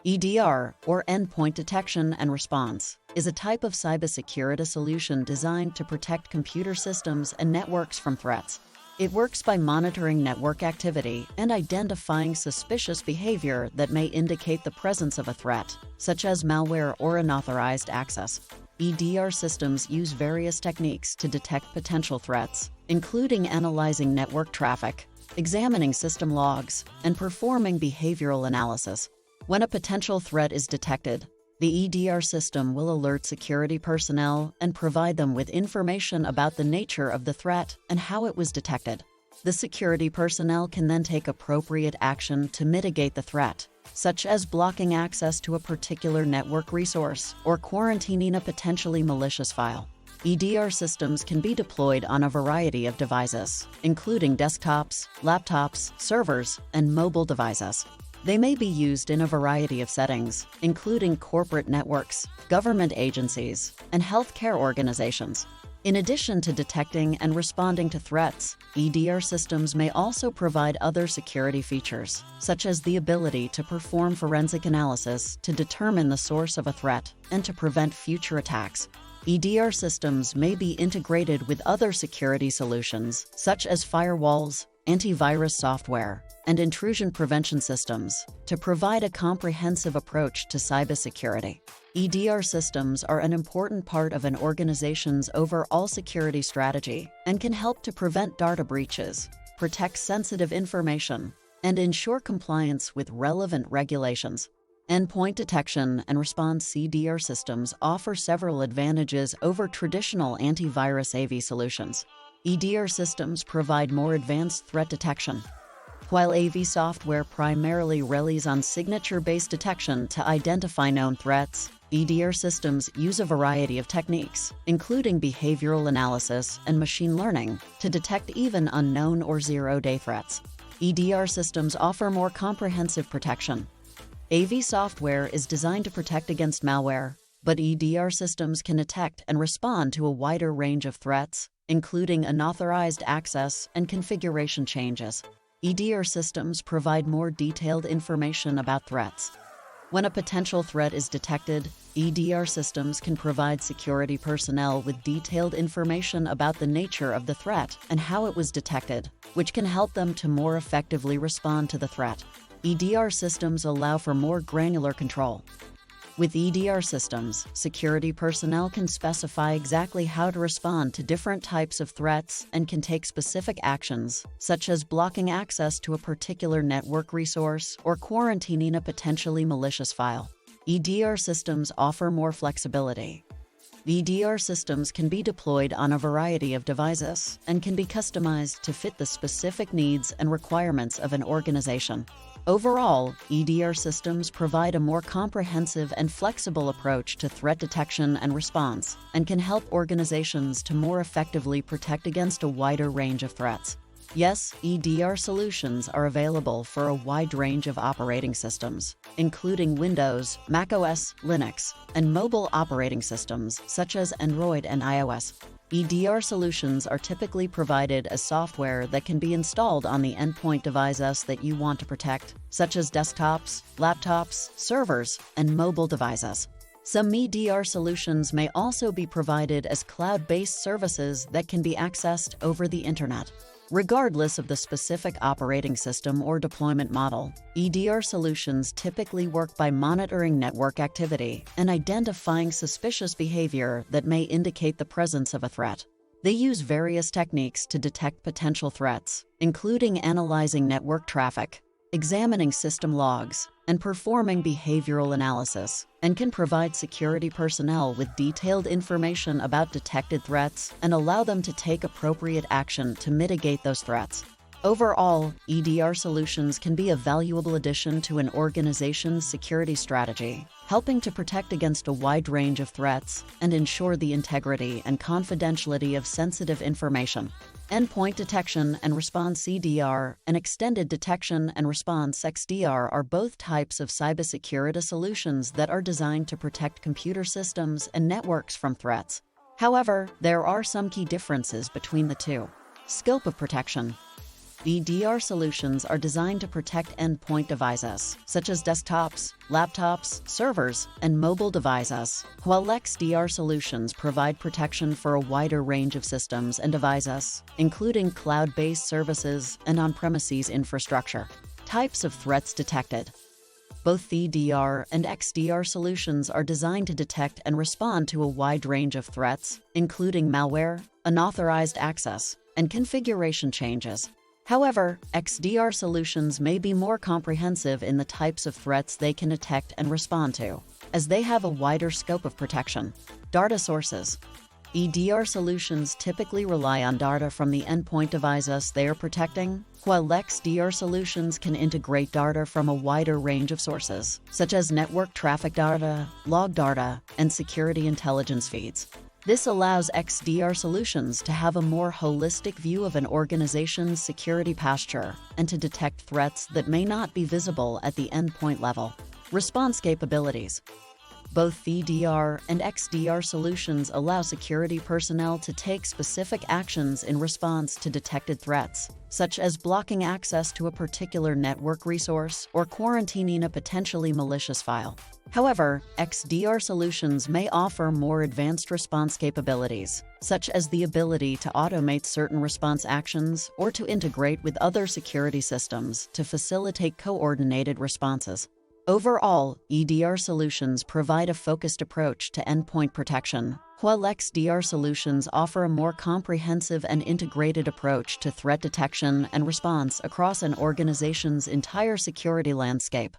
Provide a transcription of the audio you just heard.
EDR, or Endpoint Detection and Response, is a type of cybersecurity solution designed to protect computer systems and networks from threats. It works by monitoring network activity and identifying suspicious behavior that may indicate the presence of a threat, such as malware or unauthorized access. EDR systems use various techniques to detect potential threats, including analyzing network traffic, examining system logs, and performing behavioral analysis. When a potential threat is detected, the EDR system will alert security personnel and provide them with information about the nature of the threat and how it was detected. The security personnel can then take appropriate action to mitigate the threat, such as blocking access to a particular network resource or quarantining a potentially malicious file. EDR systems can be deployed on a variety of devices, including desktops, laptops, servers, and mobile devices. They may be used in a variety of settings, including corporate networks, government agencies, and healthcare organizations. In addition to detecting and responding to threats, EDR systems may also provide other security features, such as the ability to perform forensic analysis to determine the source of a threat and to prevent future attacks. EDR systems may be integrated with other security solutions, such as firewalls, antivirus software, and intrusion prevention systems, to provide a comprehensive approach to cybersecurity. EDR systems are an important part of an organization's overall security strategy and can help to prevent data breaches, protect sensitive information, and ensure compliance with relevant regulations. Endpoint detection and response EDR systems offer several advantages over traditional antivirus AV solutions. EDR systems provide more advanced threat detection. While AV software primarily relies on signature-based detection to identify known threats, EDR systems use a variety of techniques, including behavioral analysis and machine learning, to detect even unknown or zero-day threats. EDR systems offer more comprehensive protection. AV software is designed to protect against malware, but EDR systems can detect and respond to a wider range of threats, including unauthorized access and configuration changes. EDR systems provide more detailed information about threats. When a potential threat is detected, EDR systems can provide security personnel with detailed information about the nature of the threat and how it was detected, which can help them to more effectively respond to the threat. EDR systems allow for more granular control. With EDR systems, security personnel can specify exactly how to respond to different types of threats and can take specific actions, such as blocking access to a particular network resource or quarantining a potentially malicious file. EDR systems offer more flexibility. EDR systems can be deployed on a variety of devices and can be customized to fit the specific needs and requirements of an organization. Overall, EDR systems provide a more comprehensive and flexible approach to threat detection and response, and can help organizations to more effectively protect against a wider range of threats. Yes, EDR solutions are available for a wide range of operating systems, including Windows, macOS, Linux, and mobile operating systems such as Android and iOS. EDR solutions are typically provided as software that can be installed on the endpoint devices that you want to protect, such as desktops, laptops, servers, and mobile devices. Some EDR solutions may also be provided as cloud-based services that can be accessed over the Internet. Regardless of the specific operating system or deployment model, EDR solutions typically work by monitoring network activity and identifying suspicious behavior that may indicate the presence of a threat. They use various techniques to detect potential threats, including analyzing network traffic, examining system logs, and performing behavioral analysis, and can provide security personnel with detailed information about detected threats and allow them to take appropriate action to mitigate those threats. Overall, EDR solutions can be a valuable addition to an organization's security strategy, helping to protect against a wide range of threats and ensure the integrity and confidentiality of sensitive information. Endpoint detection and response EDR and extended detection and response XDR are both types of cybersecurity solutions that are designed to protect computer systems and networks from threats. However, there are some key differences between the two. Scope of protection. EDR solutions are designed to protect endpoint devices, such as desktops, laptops, servers, and mobile devices, while XDR solutions provide protection for a wider range of systems and devices, including cloud-based services and on-premises infrastructure. Types of threats detected. Both EDR and XDR solutions are designed to detect and respond to a wide range of threats, including malware, unauthorized access, and configuration changes. However, XDR solutions may be more comprehensive in the types of threats they can detect and respond to, as they have a wider scope of protection. Data sources. EDR solutions typically rely on data from the endpoint devices they are protecting, while XDR solutions can integrate data from a wider range of sources, such as network traffic data, log data, and security intelligence feeds. This allows XDR solutions to have a more holistic view of an organization's security posture and to detect threats that may not be visible at the endpoint level. Response capabilities. Both EDR and XDR solutions allow security personnel to take specific actions in response to detected threats, such as blocking access to a particular network resource or quarantining a potentially malicious file. However, XDR solutions may offer more advanced response capabilities, such as the ability to automate certain response actions or to integrate with other security systems to facilitate coordinated responses. Overall, EDR solutions provide a focused approach to endpoint protection, while XDR solutions offer a more comprehensive and integrated approach to threat detection and response across an organization's entire security landscape.